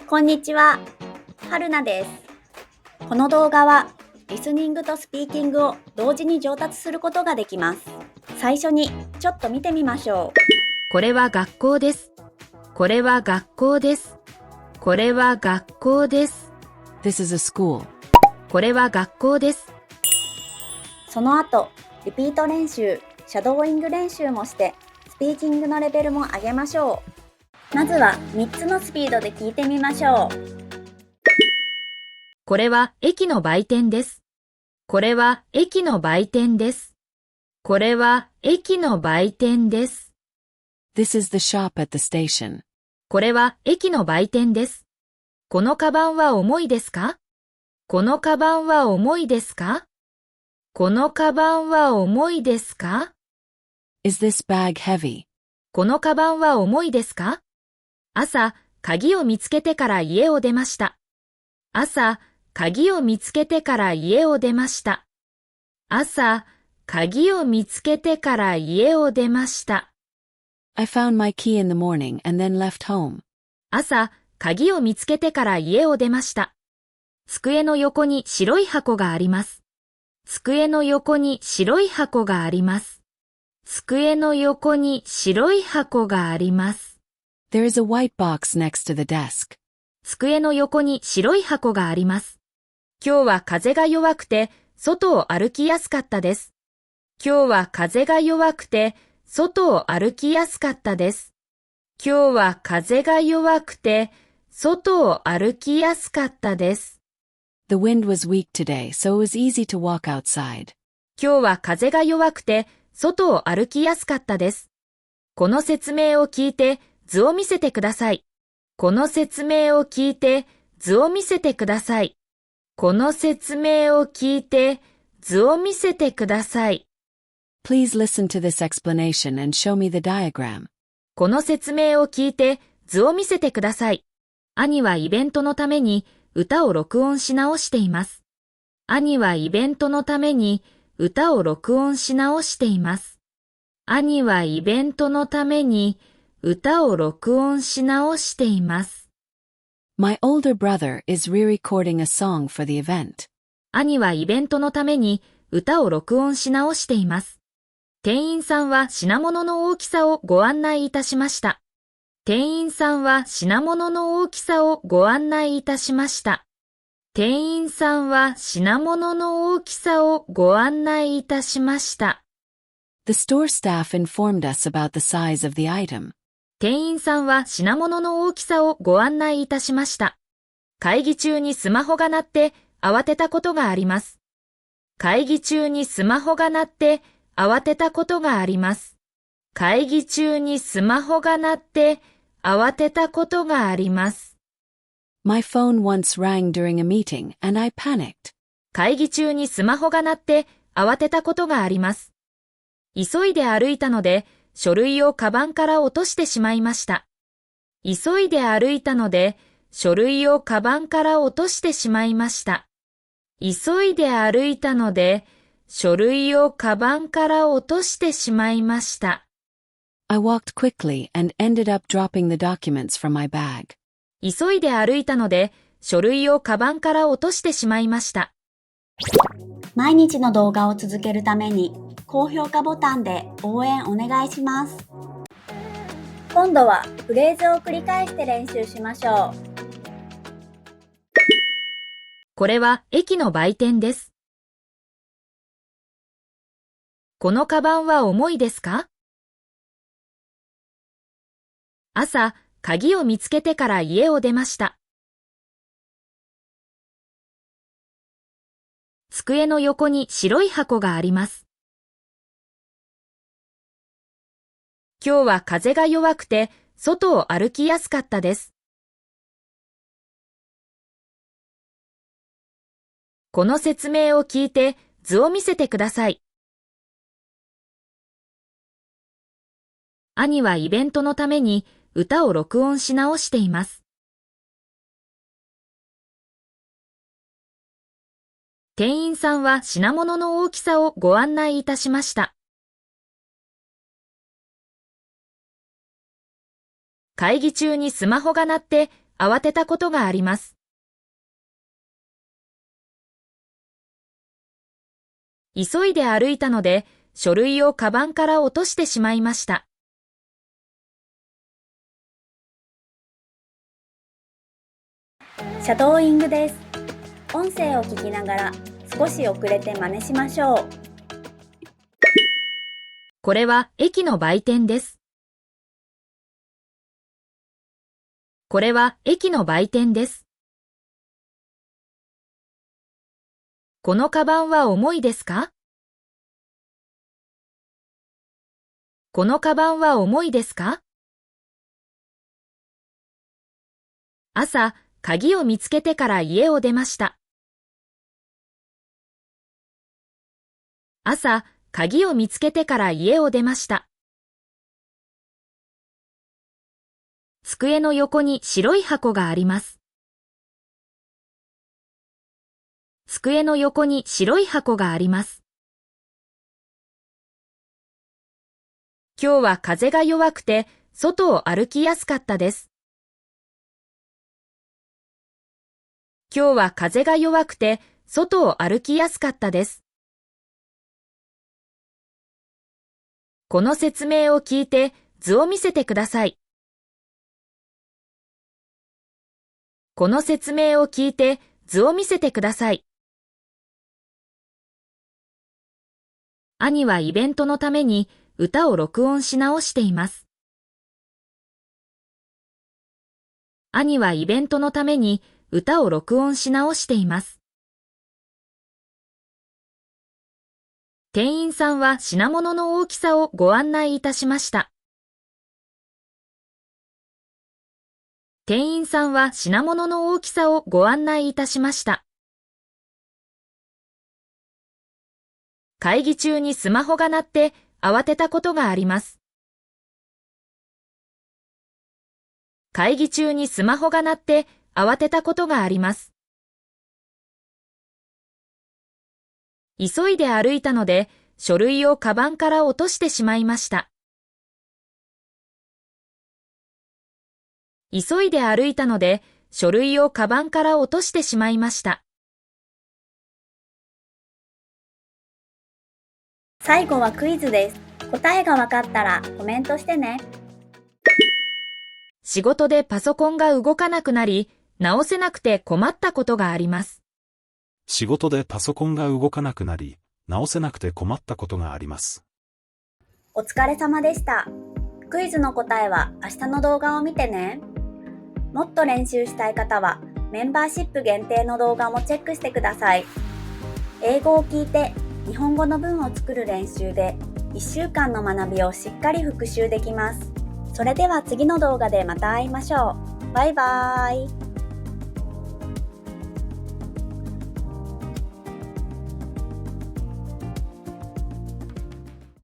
こんにちは、はるなです。この動画はリスニングとスピーキングを同時に上達することができます。最初にちょっと見てみましょう。これは学校です。これは学校です。これは学校です。This is a school. これは学校です。その後、リピート練習、シャドーイング練習もしてスピーキングのレベルも上げましょう。まずは3つのスピードで聞いてみましょう。これは駅の売店です。これは駅の売店です。これは駅の売店です。This is the shop at the station. これは駅の売店です。このカバンは重いですか？このカバンは重いですか？このカバンは重いですか？ Is this bag heavy? このカバンは重いですか？朝、鍵を見つけてから家を出ました。朝、鍵を見つけてから家を出ました。朝、鍵を見つけてから家を出ました。I found my key in the morning and then left home. 朝、鍵を見つけてから家を出ました。机の横に白い箱があります。机の横に白い箱があります。机の横に白い箱があります。There is a white box next to the desk. 机の横に白い箱があります。今日は風が弱くて、外を歩きやすかったです。今日は風が弱くて、外を歩きやすかったです。今日は風が弱くて、外を歩きやすかったです。The wind was weak today, so it was easy to walk outside. 今日は風が弱くて、外を歩きやすかったです。この説明を聞いて、図を見せてください。この説明を聞いて、図を見せてください。この説明を聞いて、図を見せてください。Please listen to this explanation and show me the diagram. この説明を聞いて、図を見せてください。兄はイベントのために歌を録音し直しています。兄はイベントのために歌を録音し直しています。兄はイベントのために歌を録音し直しています。My older brother is re-recording a song for the event. 兄はイベントのために歌を録音し直しています。店員さんは品物の大きさをご案内いたしました。店員さんは品物の大きさをご案内いたしました。店員さんは品物の大きさをご案内いたしました。The store staff informed us about the size of the item. 店員さんは品物の大きさをご案内いたしました。会議中にスマホが鳴って慌てたことがあります。会議中にスマホが鳴って慌てたことがあります。会議中にスマホが鳴って慌てたことがあります。My phone once rang during a meeting and I panicked. 会議中にスマホが鳴って慌てたことがあります。急いで歩いたので書類をカバンから落としてしまいました。急いで歩いたので書類をカバンから落としてしまいました。急いで歩いたので書類をカバンから落としてしまいました。I walked quickly and ended up dropping the documents from my bag. 急いで歩いたので書類をカバンから落としてしまいました。毎日の動画を続けるために高評価ボタンで応援お願いします。今度はフレーズを繰り返して練習しましょう。これは駅の売店です。このカバンは重いですか？朝、鍵を見つけてから家を出ました。机の横に白い箱があります。今日は風が弱くて、外を歩きやすかったです。この説明を聞いて図を見せてください。兄はイベントのために歌を録音し直しています。店員さんは品物の大きさをご案内いたしました。会議中にスマホが鳴って慌てたことがあります。急いで歩いたので、書類をカバンから落としてしまいました。シャドーイングです。音声を聞きながら少し遅れて真似しましょう。これは駅の売店です。これは駅の売店です。このカバンは重いですか？このカバンは重いですか？朝、鍵を見つけてから家を出ました。朝、鍵を見つけてから家を出ました。机の横に白い箱があります。机の横に白い箱があります。今日は風が弱くて、外を歩きやすかったです。今日は風が弱くて、外を歩きやすかったです。この説明を聞いて図を見せてください。この説明を聞いて図を見せてください。兄はイベントのために歌を録音し直しています。兄はイベントのために歌を録音し直しています。店員さんは品物の大きさをご案内いたしました。店員さんは品物の大きさをご案内いたしました。会議中にスマホが鳴って慌てたことがあります。会議中にスマホが鳴って慌てたことがあります。急いで歩いたので書類をカバンから落としてしまいました。急いで歩いたので書類をカバンから落としてしまいました。最後はクイズです。答えがわかったらコメントしてね。仕事でパソコンが動かなくなり、直せなくて困ったことがあります。仕事でパソコンが動かなくなり、直せなくて困ったことがあります。お疲れ様でした。クイズの答えは明日の動画を見てね。もっと練習したい方はメンバーシップ限定の動画もチェックしてください。英語を聞いて日本語の文を作る練習で1週間の学びをしっかり復習できます。それでは次の動画でまた会いましょう。バイバーイ。